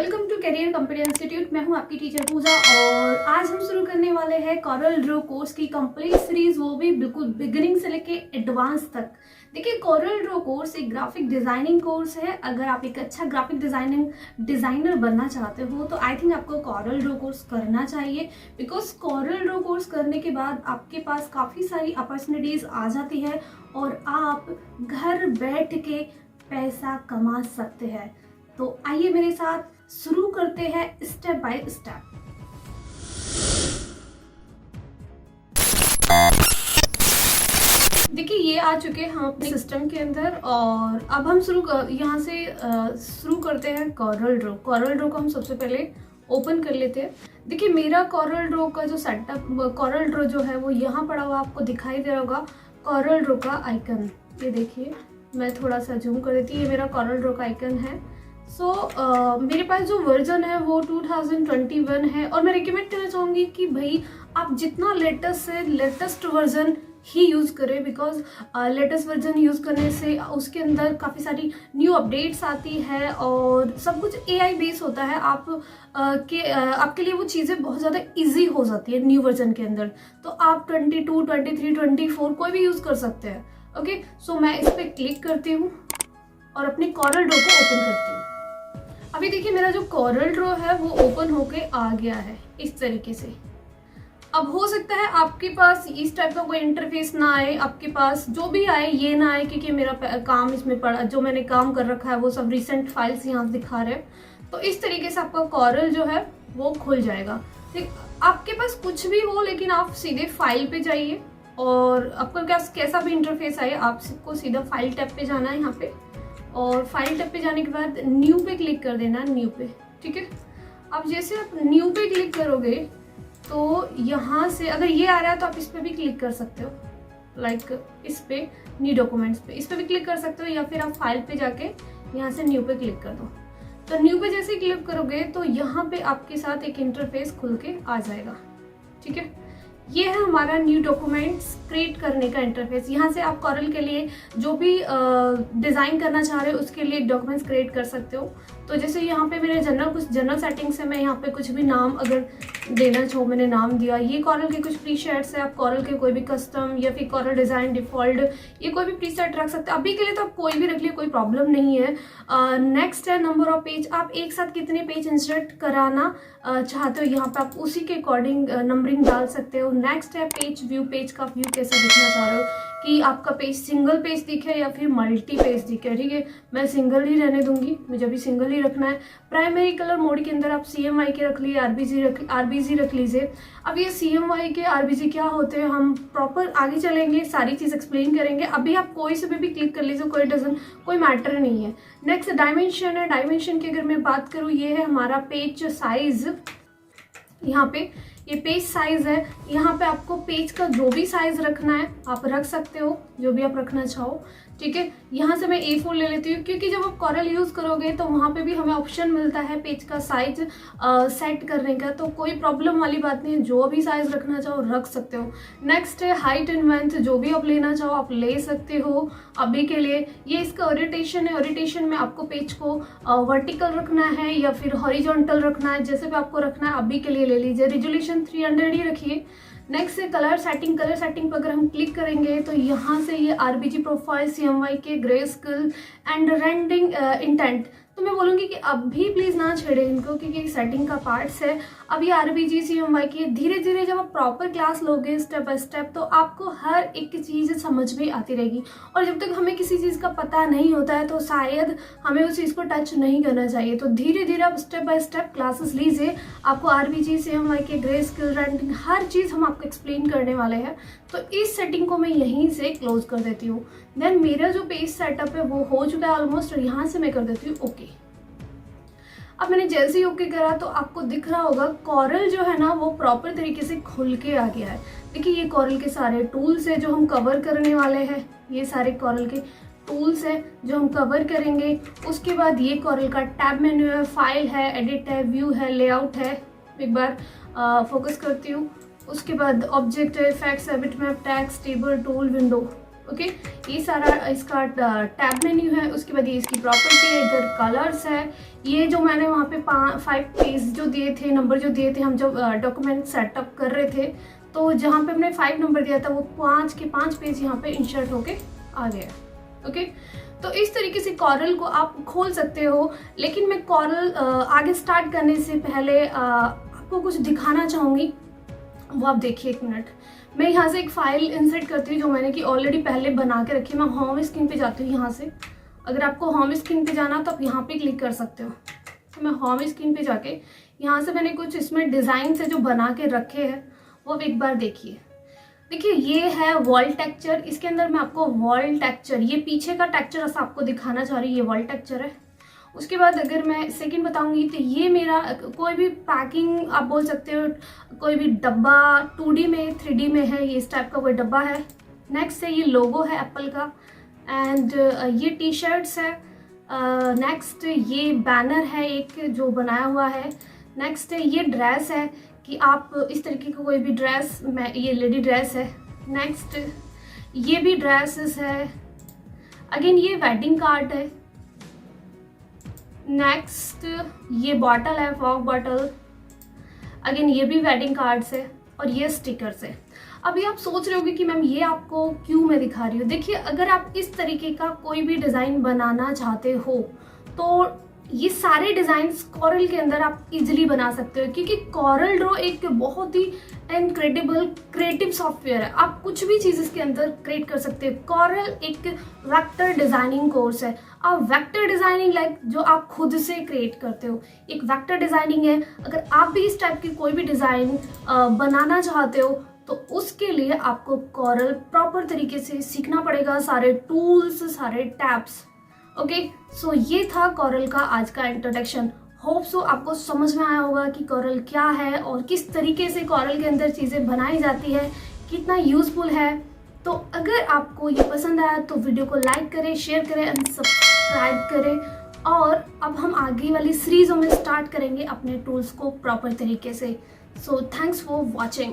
Welcome to career computer institute. मैं हूं आपकी टीचर पूजा और आज हम शुरू करने वाले हैं कॉरल ड्रॉ कोर्स की कंप्लीट सीरीज, वो भी बिल्कुल बिगिनिंग से लेके एडवांस तक। देखिए, कॉरल ड्रॉ कोर्स एक ग्राफिक डिजाइनिंग कोर्स है। अगर आप एक अच्छा ग्राफिक डिजाइनर बनना चाहते हो तो आई थिंक आपको कॉरल ड्रॉ कोर्स करना चाहिए, बिकॉज कॉरल ड्रॉ कोर्स करने के बाद आपके पास काफ़ी सारी अपॉर्चुनिटीज़ आ जाती है और आप घर बैठ के पैसा कमा सकते हैं। तो आइए मेरे साथ शुरू करते हैं स्टेप बाय स्टेप। देखिए, ये आ चुके हैं हम अपने सिस्टम के अंदर और अब हम यहाँ से शुरू करते हैं कॉरल ड्रॉ। कॉरल ड्रॉ को हम सबसे पहले ओपन कर लेते हैं। देखिए, मेरा कॉरल ड्रॉ का जो सेटअप, कॉरल ड्रॉ जो है वो यहाँ पड़ा हुआ आपको दिखाई दे रहा होगा, कॉरल ड्रॉ का आइकन। ये देखिए, मैं थोड़ा सा जूम कर देती हूँ। ये मेरा कॉरल ड्रॉ का आइकन है। मेरे पास जो वर्जन है वो 2021 है और मैं रिकमेंड करना चाहूँगी कि भाई आप जितना लेटेस्ट से लेटेस्ट वर्जन ही यूज़ करें, बिकॉज लेटेस्ट वर्जन यूज़ करने से उसके अंदर काफ़ी सारी न्यू अपडेट्स आती है और सब कुछ AI बेस होता है। आपके लिए वो चीज़ें बहुत ज़्यादा इजी हो जाती है न्यू वर्जन के अंदर। तो आप 22, 23, 24 कोई भी यूज़ कर सकते हैं। ओके, सो मैं इस पर क्लिक करती हूँ और अपने कॉरल ड्रॉ को ओपन करती हूँ। अभी देखिए, मेरा जो कॉरल ड्रॉ है वो ओपन होके आ गया है इस तरीके से। अब हो सकता है आपके पास इस टाइप का कोई इंटरफेस ना आए, आपके पास जो भी आए ये ना आए, क्योंकि मेरा काम इसमें पड़ा, जो मैंने काम कर रखा है वो सब रिसेंट फाइल्स यहाँ दिखा रहे हैं। तो इस तरीके से आपका कॉरल जो है वो खुल जाएगा। आपके पास कुछ भी हो, लेकिन आप सीधे फाइल पे जाइए और आपका कैसा भी इंटरफेस आए, आपको सीधा फाइल टैब पे जाना है यहाँ पे, और फाइल टैब पे जाने के बाद न्यू पे क्लिक कर देना, न्यू पे। ठीक है, अब जैसे आप न्यू पे क्लिक करोगे तो यहाँ से अगर ये आ रहा है तो आप इस पे भी क्लिक कर सकते हो, लाइक इस पे न्यू डॉक्यूमेंट्स पे, इस पे भी क्लिक कर सकते हो, या फिर आप फाइल पे जाके यहाँ से न्यू पे क्लिक कर दो। तो न्यू पे जैसे क्लिक करोगे तो यहाँ पे आपके साथ एक इंटरफेस खुल के आ जाएगा। ठीक है, ये है हमारा न्यू डॉक्यूमेंट्स क्रिएट करने का इंटरफेस। यहाँ से आप कॉरल के लिए जो भी डिज़ाइन करना चाह रहे हो उसके लिए डॉक्यूमेंट्स क्रिएट कर सकते हो। तो जैसे यहाँ पे मेरे कुछ जनरल सेटिंग्स है, मैं यहाँ पे कुछ भी नाम अगर देना चाहूँ, मैंने नाम दिया। ये कॉरल के कुछ प्रीसेट्स है, आप कॉरल के कोई भी कस्टम या फिर कॉरल डिज़ाइन डिफ़ॉल्ट, ये कोई भी प्रीसेट रख सकते हो। अभी के लिए तो आप कोई भी रख लिए, कोई प्रॉब्लम नहीं है। नेक्स्ट है नंबर ऑफ पेज। आप एक साथ कितने पेज इंसर्ट कराना चाहते हो, यहाँ पे आप उसी के अकॉर्डिंग नंबरिंग डाल सकते हो। नेक्स्ट है पेज व्यू। पेज का व्यू कैसा दिखना चाह रहे हो, कि आपका पेज सिंगल पेज दिखे या फिर मल्टी पेज दिखे। ठीक है, मैं सिंगल ही रहने दूंगी, मुझे भी सिंगल ही रखना है। प्राइमरी कलर मोड के अंदर आप CMY के रख लिए, RBG रख लीजिए। अब ये CMY के RBG क्या होते हैं हम प्रॉपर आगे चलेंगे, सारी चीज़ एक्सप्लेन करेंगे। अभी आप कोई से भी क्लिक कर लीजिए, कोई मैटर नहीं है। नेक्स्ट डायमेंशन है। डायमेंशन की अगर मैं बात करूँ, ये है हमारा पेज साइज। यहाँ पे ये पेज साइज है। यहाँ पे आपको पेज का जो भी साइज रखना है आप रख सकते हो, जो भी आप रखना चाहो। ठीक है, यहाँ से मैं A4 ले लेती हूँ, क्योंकि जब आप कॉरल यूज़ करोगे तो वहाँ पे भी हमें ऑप्शन मिलता है पेज का साइज सेट करने का। तो कोई प्रॉब्लम वाली बात नहीं है, जो भी साइज रखना चाहो रख सकते हो। नेक्स्ट है हाइट एंड लेंथ। जो भी आप लेना चाहो आप ले सकते हो। अभी के लिए ये इसका ओरिएंटेशन है। ओरिएंटेशन में आपको पेज को वर्टिकल रखना है या फिर हॉरिजॉन्टल रखना है, जैसे भी आपको रखना है अभी के लिए ले लीजिए। रेजोल्यूशन 300 ही रखिए। नेक्स्ट है कलर सेटिंग। कलर सेटिंग पर अगर हम क्लिक करेंगे तो यहाँ से ये RBG प्रोफाइल, CMY के grey scale and rendering intent. तो मैं बोलूँगी कि अभी प्लीज़ ना छेड़े इनको, क्योंकि सेटिंग का पार्ट्स है। अब ये RBG CMY की धीरे धीरे जब आप प्रॉपर क्लास लोगे स्टेप बाय स्टेप, तो आपको हर एक चीज़ समझ में आती रहेगी। और जब तक हमें किसी चीज़ का पता नहीं होता है तो शायद हमें उस चीज़ को टच नहीं करना चाहिए। तो धीरे धीरे आप स्टेप बाय स्टेप क्लासेस लीजिए। आपको RBG CMY के ग्रे स्केल रेंडरिंग हर चीज़ हम आपको एक्सप्लेन करने वाले हैं। तो इस सेटिंग को मैं यहीं से क्लोज कर देती हूँ। देन मेरा जो पेज सेटअप है वो हो चुका है ऑलमोस्ट, और यहाँ से मैं कर देती हूँ ओके। अब मैंने जैसे ही ओके करा तो आपको दिख रहा होगा कॉरल जो है ना वो प्रॉपर तरीके से खुल के आ गया है। देखिए, ये कॉरल के सारे टूल्स है जो हम कवर करने वाले हैं। ये सारे कॉरल के टूल्स है जो हम कवर करेंगे। उसके बाद ये कॉरल का टैब मेन्यू है, फाइल है, एडिट है, व्यू है, लेआउट है। एक बार फोकस करती हूँ। उसके बाद ऑब्जेक्ट है, effects, bitmap, tags, table, tool, window. Okay, ये सारा इसका टैब मेन्यू है। उसके बाद ये इसकी प्रॉपर्टी है, इधर कलर्स है। ये जो मैंने वहाँ पे 5 पेज जो दिए थे, नंबर जो दिए थे, हम जब डॉक्यूमेंट सेटअप कर रहे थे, तो जहाँ पे हमने 5 नंबर दिया था वो 5 के 5 पेज यहाँ पे इंसर्ट होके आ गया। ओके, तो इस तरीके से कॉरल को आप खोल सकते हो। लेकिन मैं कॉरल आगे स्टार्ट करने से पहले आपको कुछ दिखाना चाहूँगी, वो आप देखिए 1 मिनट। मैं यहाँ से एक फाइल इंसर्ट करती हूँ जो मैंने कि ऑलरेडी पहले बना के रखी है। मैं होम स्क्रीन पे जाती हूँ यहाँ से। अगर आपको होम स्क्रीन पे जाना तो आप यहाँ पे क्लिक कर सकते हो। तो मैं होम स्क्रीन पे जाके यहाँ से मैंने कुछ इसमें डिज़ाइन से जो बना के रखे हैं वो आप एक बार देखिए। देखिए ये है वॉल टेक्चर। इसके अंदर मैं आपको वॉल टेक्चर, ये पीछे का टेक्चर ऐसा आपको दिखाना चाह रही हूँ, ये वॉल टेक्चर है। उसके बाद अगर मैं सेकंड बताऊंगी तो ये मेरा कोई भी पैकिंग आप बोल सकते हो, कोई भी डब्बा 2D में 3D में है, ये इस टाइप का कोई डब्बा है। नेक्स्ट है ये लोगो है एप्पल का, एंड ये टी शर्ट्स है। नेक्स्ट ये बैनर है एक जो बनाया हुआ है। नेक्स्ट ये ड्रेस है कि आप इस तरीके का कोई भी ड्रेस, मैं ये लेडी ड्रेस है। नेक्स्ट ये भी ड्रेसेस है। अगेन ये वेडिंग कार्ड है। नेक्स्ट ये बॉटल है, फॉग बॉटल। अगेन ये भी वेडिंग कार्ड्स है और ये स्टिकर्स है। अभी आप सोच रहे होगे कि मैम ये आपको क्यों मैं दिखा रही हूँ। देखिए अगर आप इस तरीके का कोई भी डिज़ाइन बनाना चाहते हो तो ये सारे डिज़ाइंस कॉरल के अंदर आप इजीली बना सकते हो, क्योंकि कॉरल ड्रॉ एक बहुत ही इनक्रेडिबल क्रिएटिव सॉफ्टवेयर है। आप कुछ भी चीज़ इसके अंदर क्रिएट कर सकते हो। कॉरल एक वेक्टर डिज़ाइनिंग कोर्स है। आप वेक्टर डिज़ाइनिंग लाइक जो आप खुद से क्रिएट करते हो, एक वेक्टर डिज़ाइनिंग है। अगर आप भी इस टाइप की कोई भी डिज़ाइन बनाना चाहते हो तो उसके लिए आपको कॉरल प्रॉपर तरीके से सीखना पड़ेगा, सारे टूल्स, सारे टैब्स। ओके, सो ये था कॉरल का आज का इंट्रोडक्शन। होप सो आपको समझ में आया होगा कि कॉरल क्या है और किस तरीके से कॉरल के अंदर चीज़ें बनाई जाती है, कितना यूज़फुल है। तो अगर आपको ये पसंद आया तो वीडियो को लाइक करें, शेयर करें एंड सब्सक्राइब करें। और अब हम आगे वाली सीरीज़ों में स्टार्ट करेंगे अपने टूल्स को प्रॉपर तरीके से। So thanks for watching.